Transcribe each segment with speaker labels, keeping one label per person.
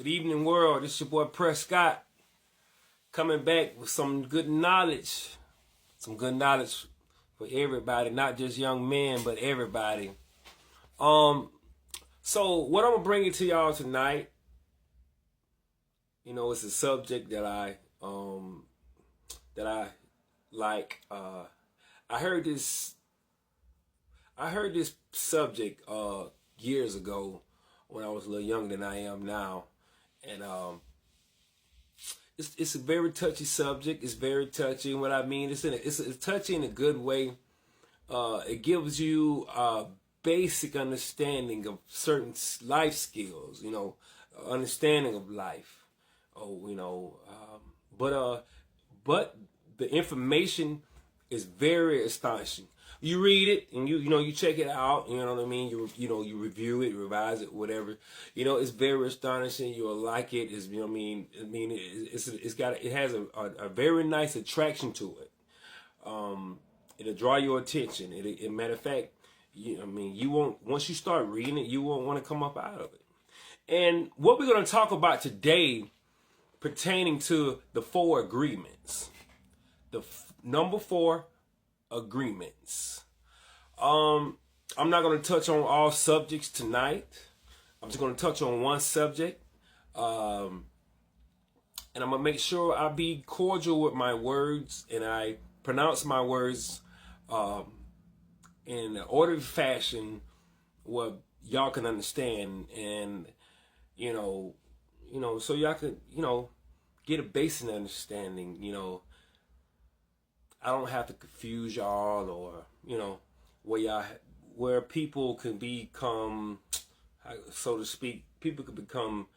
Speaker 1: Good evening, world. This is your boy Prescott coming back with some good knowledge. Some good knowledge for everybody, not just young men, but everybody. So what I'm gonna bring it to y'all tonight, it's a subject that I like. I heard this subject years ago when I was a little younger than I am now. And it's a very touchy subject. It's very touchy. And what I mean, it's touchy in a good way. It gives you a basic understanding of certain life skills. Understanding of life. But the information is very astonishing. You read it and you check it out. You know what I mean. You review it, revise it, whatever. It's very astonishing. You'll like it. It has a very nice attraction to it. It'll draw your attention. Matter of fact, you won't, once you start reading it, you won't want to come up out of it. And what we're going to talk about today pertaining to the 4 agreements. The number 4 agreements. I'm not going to touch on all subjects tonight. I'm just going to touch on one subject. And I'm going to make sure I be cordial with my words and I pronounce my words in an orderly fashion where y'all can understand, and so y'all can get a basic understanding. I don't have to confuse y'all, or where people can become, so to speak, people can become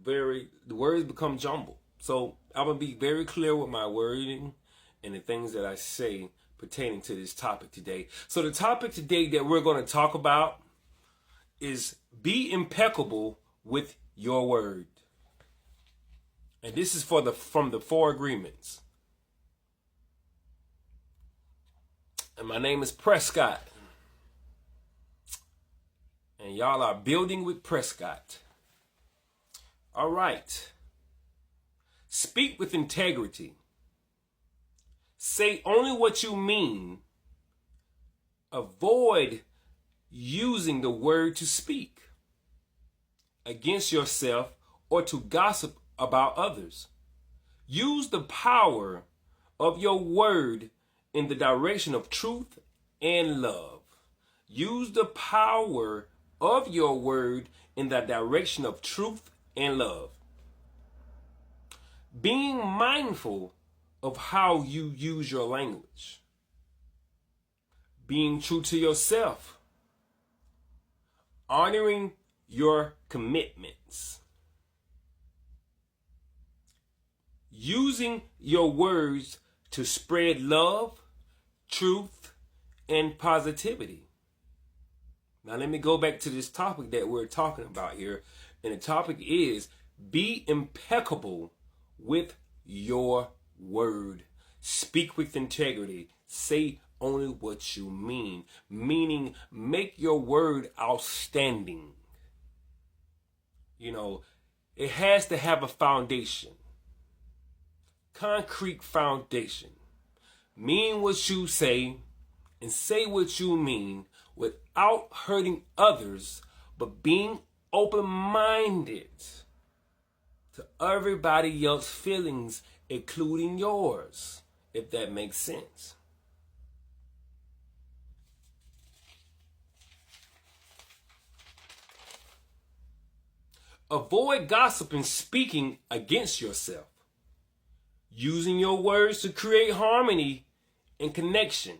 Speaker 1: the words become jumbled. So I'm gonna be very clear with my wording and the things that I say pertaining to this topic today. So the topic today that we're going to talk about is be impeccable with your word. And this is from the 4 agreements. And my name is Prescott. And y'all are building with Prescott. All right. Speak with integrity. Say only what you mean. Avoid using the word to speak against yourself or to gossip about others. Use the power of your word in the direction of truth and love. Use the power of your word in the direction of truth and love. Being mindful of how you use your language. Being true to yourself. Honoring your commitments. Using your words to spread love, truth, and positivity. Now let me go back to this topic that we're talking about here. And the topic is be impeccable with your word. Speak with integrity. Say only what you mean. Meaning, make your word outstanding. It has to have a foundation. Concrete foundation. Mean what you say and say what you mean without hurting others, but being open-minded to everybody else's feelings, including yours, if that makes sense. Avoid gossip and speaking against yourself. Using your words to create harmony and connection.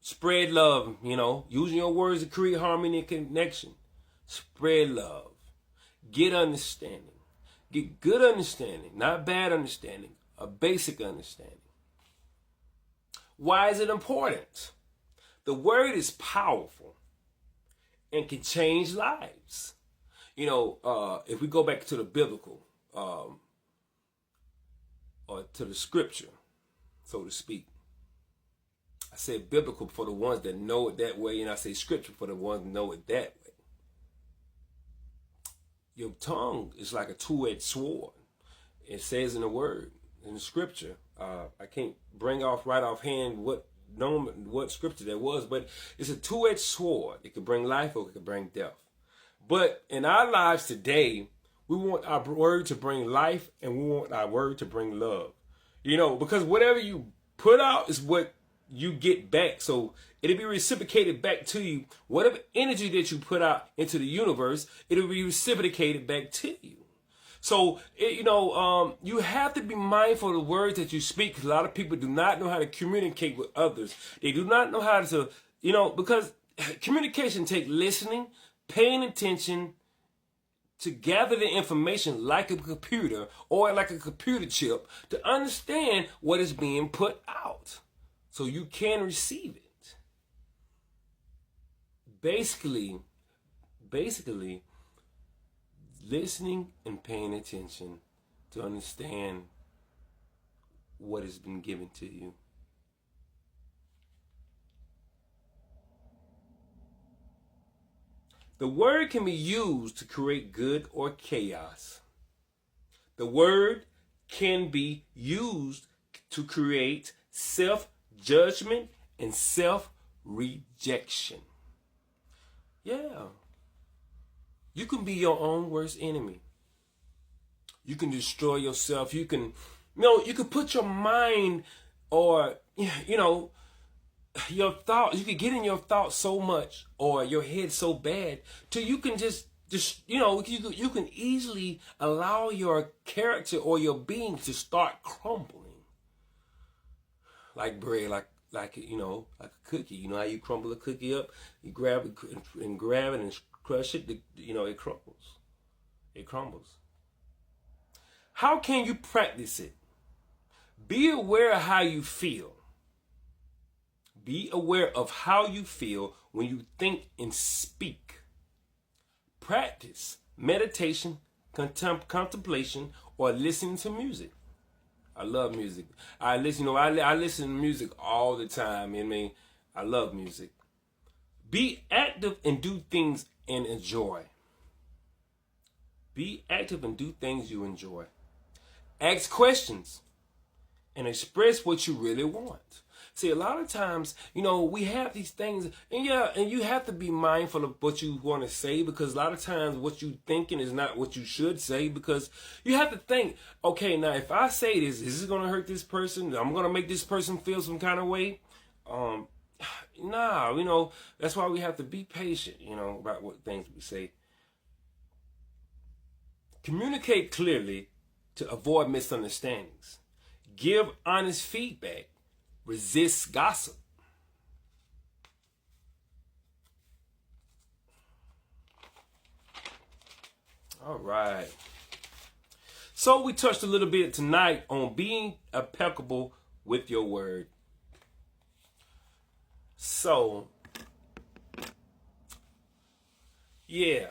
Speaker 1: Spread love, using your words to create harmony and connection. Spread love. Get understanding. Get good understanding, not bad understanding, a basic understanding. Why is it important? The word is powerful and can change lives. If we go back to the biblical, or to the scripture, so to speak. I said biblical for the ones that know it that way, and I say scripture for the ones that know it that way. Your tongue is like a two-edged sword. It says in the word, in the scripture. I can't bring off right offhand what scripture that was, but it's a two-edged sword. It could bring life or it could bring death. But in our lives today, we want our word to bring life and we want our word to bring love. Because whatever you put out is what you get back. So it'll be reciprocated back to you. Whatever energy that you put out into the universe, it'll be reciprocated back to you. So, you have to be mindful of the words that you speak, because a lot of people do not know how to communicate with others. They do not know how to, because communication takes listening, paying attention, to gather the information like a computer or like a computer chip to understand what is being put out so you can receive it. Basically, listening and paying attention to understand what has been given to you. The word can be used to create good or chaos. The word can be used to create self-judgment and self-rejection. Yeah. You can be your own worst enemy. You can destroy yourself. You can put your mind or, your thoughts, you can get in your thoughts so much or your head so bad till you can just you can easily allow your character or your being to start crumbling. Like bread, like a cookie. You know how you crumble a cookie up? You grab it and crush it, it crumbles. It crumbles. How can you practice it? Be aware of how you feel. Be aware of how you feel when you think and speak. Practice meditation, contemplation, or listening to music. I love music. I listen to music all the time. I love music. Be active and do things and enjoy. Be active and do things you enjoy. Ask questions and express what you really want. See, a lot of times, we have these things, and you have to be mindful of what you want to say, because a lot of times what you thinking is not what you should say, because you have to think, okay, now if I say this, is this going to hurt this person? I'm going to make this person feel some kind of way? That's why we have to be patient, about what things we say. Communicate clearly to avoid misunderstandings. Give honest feedback. Resist gossip. All right. So we touched a little bit tonight on being impeccable with your word. So, yeah,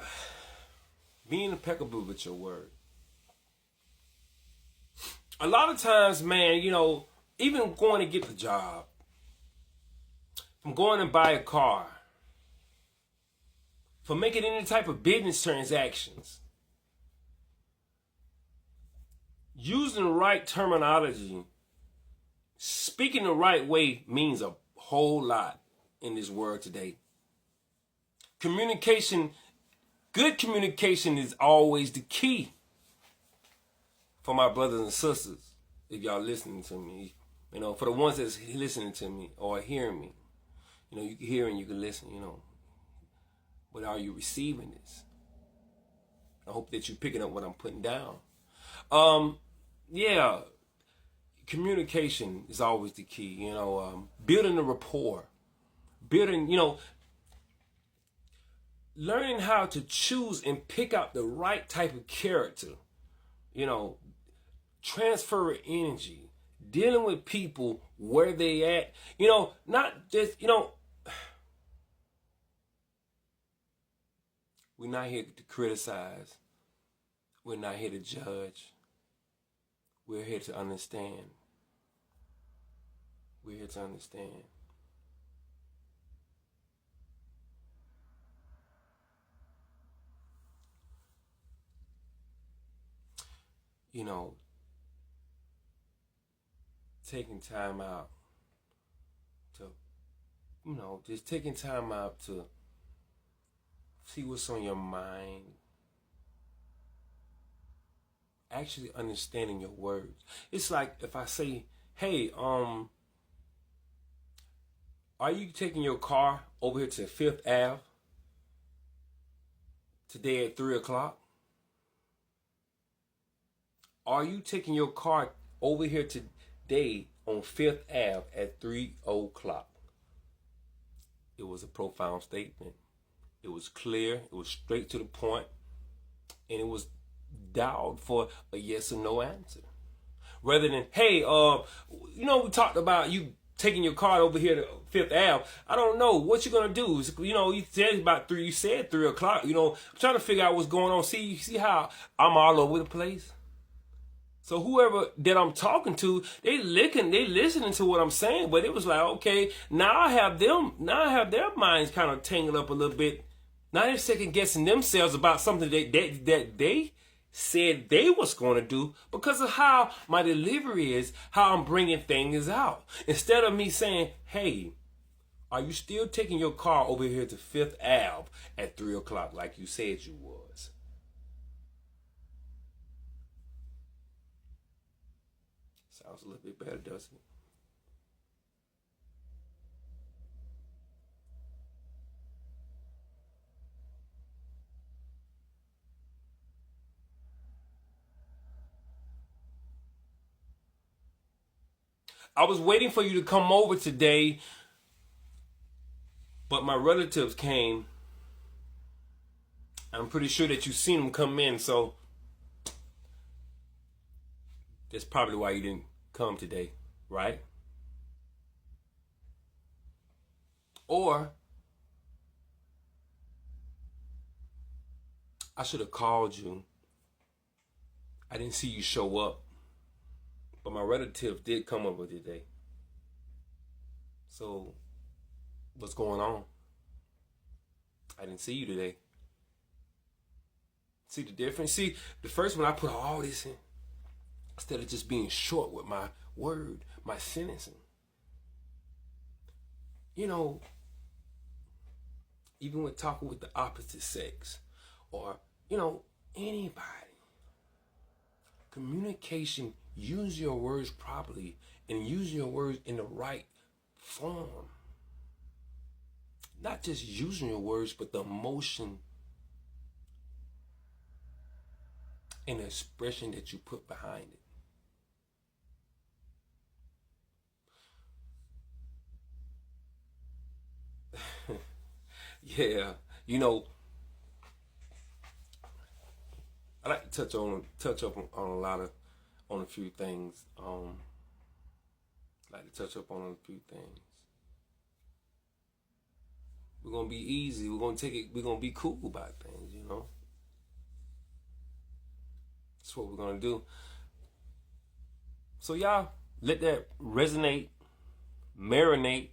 Speaker 1: being impeccable with your word. A lot of times, man, even going to get the job, from going to buy a car, for making any type of business transactions, using the right terminology, speaking the right way means a whole lot in this world today. Communication, good communication is always the key for my brothers and sisters. If y'all listening to me, for the ones that's listening to me or hearing me, you can hear and you can listen, but are you receiving this? I hope that you're picking up what I'm putting down. Communication is always the key, building a rapport, learning how to choose and pick out the right type of character, transfer energy, dealing with people where they at, not just, we're not here to criticize. We're not here to judge. We're here to understand. We're here to understand. you know, taking time out to, just taking time out to see what's on your mind, actually understanding your words. It's like if I say, hey, are you taking your car over here to Fifth Ave today at 3 o'clock? Are you taking your car over here today on Fifth Ave at 3 o'clock? It was a profound statement. It was clear. It was straight to the point. And it was dialed for a yes or no answer. Rather than, hey, we talked about you taking your car over here to Fifth Ave. I don't know what you're gonna do. You said about 3. You said 3 o'clock. I'm trying to figure out what's going on. See how I'm all over the place. So whoever that I'm talking to, they listening to what I'm saying. But it was like, okay, now I have their minds kind of tangled up a little bit. Now they're second guessing themselves about something that they said they was going to do because of how my delivery is, how I'm bringing things out. Instead of me saying, hey, are you still taking your car over here to Fifth Ave at 3 o'clock like you said you was? Sounds a little bit better, doesn't it? I was waiting for you to come over today, but my relatives came. I'm pretty sure that you've seen them come in, so that's probably why you didn't come today, right? Or I should have called you. I didn't see you show up, but my relative did come over today. So what's going on? I didn't see you today. See the difference? See, the first one I put all this in. Instead of just being short with my word, my sentencing. Even with talking with the opposite sex or, anybody. Communication, use your words properly and use your words in the right form. Not just using your words, but the emotion and the expression that you put behind it. Yeah, I like to touch up on a few things. I like to touch up on a few things. We're gonna be easy. We're gonna take it. We're gonna be cool about things. That's what we're gonna do. So y'all let that resonate, marinate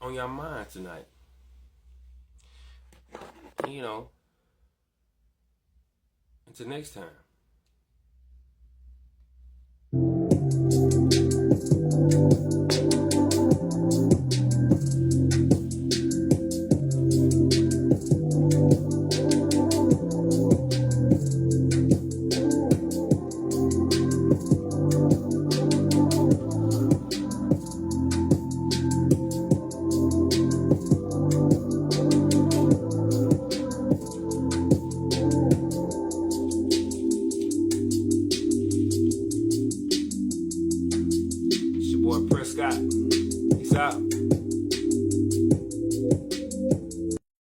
Speaker 1: on your mind tonight. Until next time.